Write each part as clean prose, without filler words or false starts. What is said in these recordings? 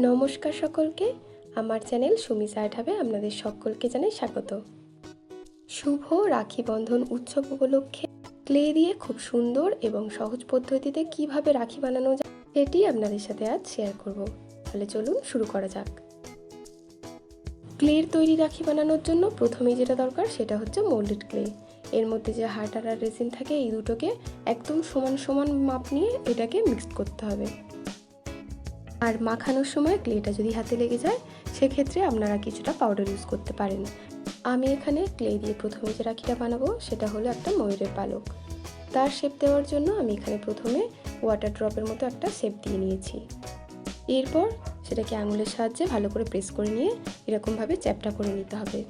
নমস্কার সকলকে, আমার চ্যানেল সুমি সাইডহাবে আপনাদের সকলকে জানাই স্বাগত। শুভ রাখি বন্ধন উৎসব উপলক্ষে ক্লে দিয়ে খুব সুন্দর এবং সহজ পদ্ধতিতে কিভাবে রাখি বানানো যায় সেটি আপনাদের সাথে আজ শেয়ার করব। তাহলে চলুন শুরু করা যাক। ক্লের তৈরি রাখি বানানোর জন্য প্রথমেই যেটা দরকার সেটা হচ্ছে মোল্ডেড ক্লে। এর মধ্যে যে হার্ড আর রেজিন থাকে এই দুটোকে একদম সমান সমান মাপ নিয়ে এটাকে মিক্সড করতে হবে। আর মাখানোর সময় ক্লেটা যদি হাতে লেগে যায় সেক্ষেত্রে আপনারা কিছুটা পাউডার ইউজ করতে পারেন। আমি এখানে ক্লে দিয়ে প্রথমে যে রাখিটা বানাবো সেটা হলো একটা ময়ূরের পালক। তার শেপ দেওয়ার জন্য আমি এখানে প্রথমে ওয়াটার ড্রপের মতো একটা শেপ দিয়ে নিয়েছি। এরপর সেটাকে আঙুলের সাহায্যে ভালো করে প্রেস করে নিয়ে এরকমভাবে চ্যাপটা করে নিতে হবে।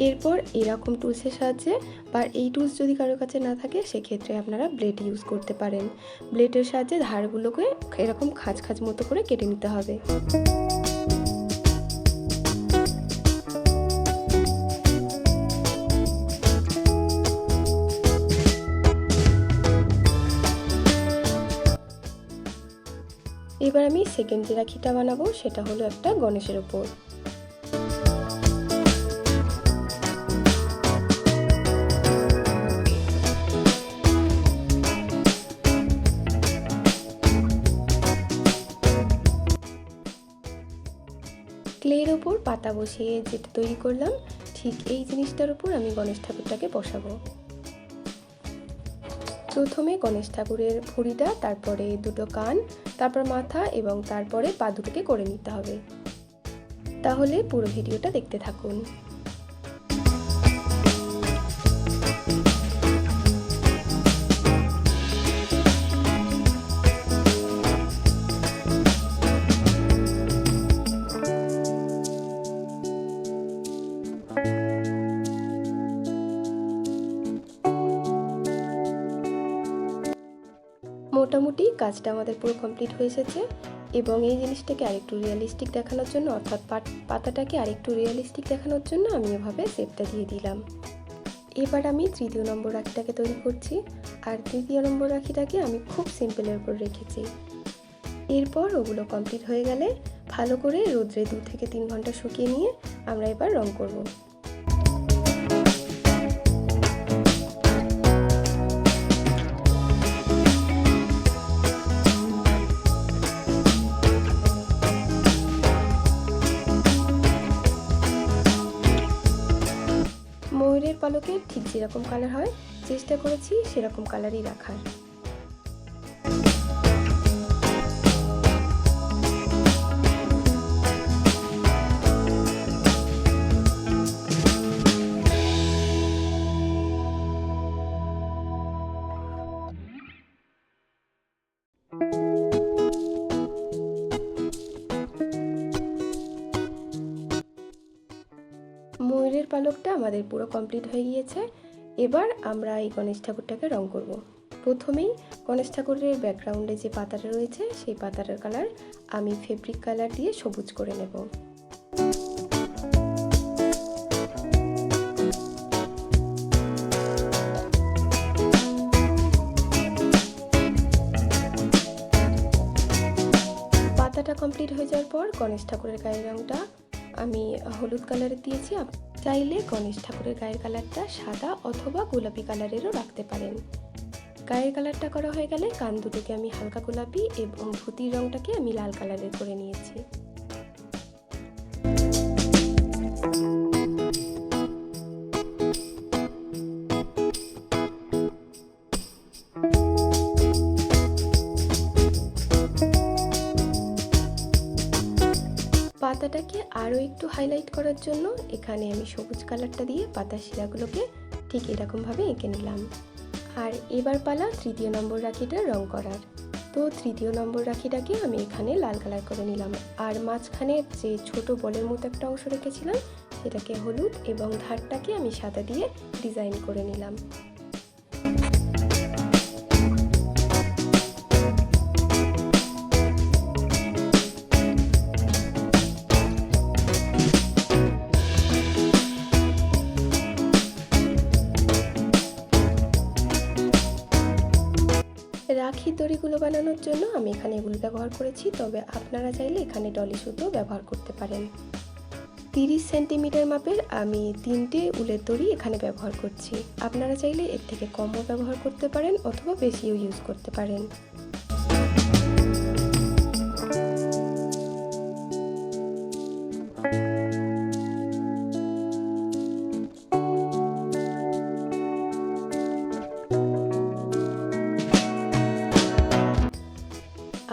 এরপর এরকম টুলসের সাহায্যে, বা এই টুলস যদি কারোর কাছে না থাকে সেক্ষেত্রে আপনারা ব্লেড ইউজ করতে পারেন। ব্লেডের সাহায্যে ধারগুলোকে এরকম খাঁজ খাঁজ মতো করে কেটে নিতে হবে। এবার আমি সেকেন্ড যে রাখিটা বানাবো সেটা হলো একটা গণেশের ওপর। ক্লের ওপর পাতা বসিয়ে যেটা তৈরি করলাম ঠিক এই জিনিসটার উপর আমি গণেশ ঠাকুরটাকে বসাবো। প্রথমে গণেশ ঠাকুরের ভুঁড়িটা, তারপরে দুটো কান, তারপর মাথা এবং তারপরে পা দুটোকে করে নিতে হবে। তাহলে পুরো ভিডিওটা দেখতে থাকুন। মোটামুটি কাজটা আমাদের পুরো কমপ্লিট হয়ে এসেছে এবং এই জিনিসটাকে আরেকটু রিয়েলিস্টিক দেখানোর জন্য, অর্থাৎ পাতাটাকে আরেকটু রিয়েলিস্টিক দেখানোর জন্য আমি এভাবে শেপটা দিয়ে দিলাম। এবার আমি তৃতীয় নম্বর রাখিটাকে তৈরি করছি, আর তৃতীয় নম্বর রাখিটাকে আমি খুব সিম্পলের উপর রেখেছি। এরপর ওগুলো কমপ্লিট হয়ে গেলে ভালো করে রোদ্রে 2 থেকে 3 ঘন্টা শুকিয়ে নিয়ে আমরা এবার রং করব। ময়ূরের পালকে ঠিক যেরকম কালার হয় চেষ্টা করেছি সেরকম কালারই রাখার। ময়ূরের পালকটা আমাদের পুরো কমপ্লিট হয়ে গিয়েছে। এবার আমরা এই গণেশ ঠাকুরটাকে রং করব। প্রথমেই গণেশ ঠাকুরের ব্যাকগ্রাউন্ডে যে পাতাটা রয়েছে সেই পাতাটার কালার আমি ফেব্রিক কালার দিয়ে সবুজ করে নেব। পাতাটা কমপ্লিট হয়ে যাওয়ার পর গণেশ ঠাকুরের গায়ের রংটা আমি হলুদ কালারের দিয়েছি। চাইলে গণেশ ঠাকুরের গায়ের কালারটা সাদা অথবা গোলাপি কালারেরও রাখতে পারেন। গায়ের কালারটা করা হয়ে গেলে কান দুটোকে আমি হালকা গোলাপি এবং ধুতির রংটাকে আমি লাল কালারের করে নিয়েছি। পাতাটাকে আরও একটু হাইলাইট করার জন্য এখানে আমি সবুজ কালারটা দিয়ে পাতার শিরাগুলোকে ঠিক এরকমভাবে এঁকে নিলাম। আর এবার পালা তৃতীয় নম্বর রাখিটা রং করার। তো তৃতীয় নম্বর রাখিটাকে আমি এখানে লাল কালার করে নিলাম, আর মাঝখানে যে ছোট বলের মতো একটা অংশ রেখেছিলাম সেটাকে হলুদ এবং ধারটাকে আমি সাদা দিয়ে ডিজাইন করে নিলাম। রাখির দড়িগুলো বানানোর জন্য আমি এখানে এগুলো ব্যবহার করেছি, তবে আপনারা চাইলে এখানে ডলি সুতো ব্যবহার করতে পারেন। 30 সেন্টিমিটার মাপের আমি 3টে উলের দড়ি এখানে ব্যবহার করছি। আপনারা চাইলে এর থেকে কমও ব্যবহার করতে পারেন অথবা বেশিও ইউজ করতে পারেন।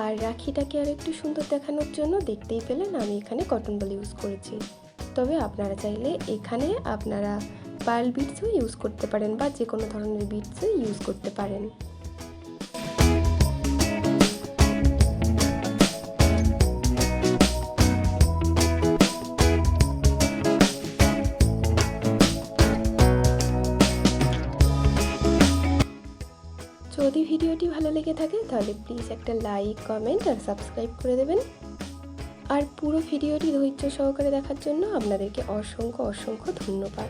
আর রাখিটাকে আর একটু সুন্দর দেখানোর জন্য দেখতেই পেলেন আমি এখানে কটন বল ইউজ করেছি, তবে আপনারা চাইলে এখানে আপনারা পার্ল বিটসও ইউজ করতে পারেন বা যে কোনো ধরনের বিটসও ইউজ করতে পারেন। যদি ভিডিওটি ভালো লেগে থাকে তাহলে প্লিজ একটা লাইক, কমেন্ট আর সাবস্ক্রাইব করে দেবেন। আর পুরো ভিডিওটি ধৈর্য সহকারে দেখার জন্য আপনাদেরকে অসংখ্য ধন্যবাদ।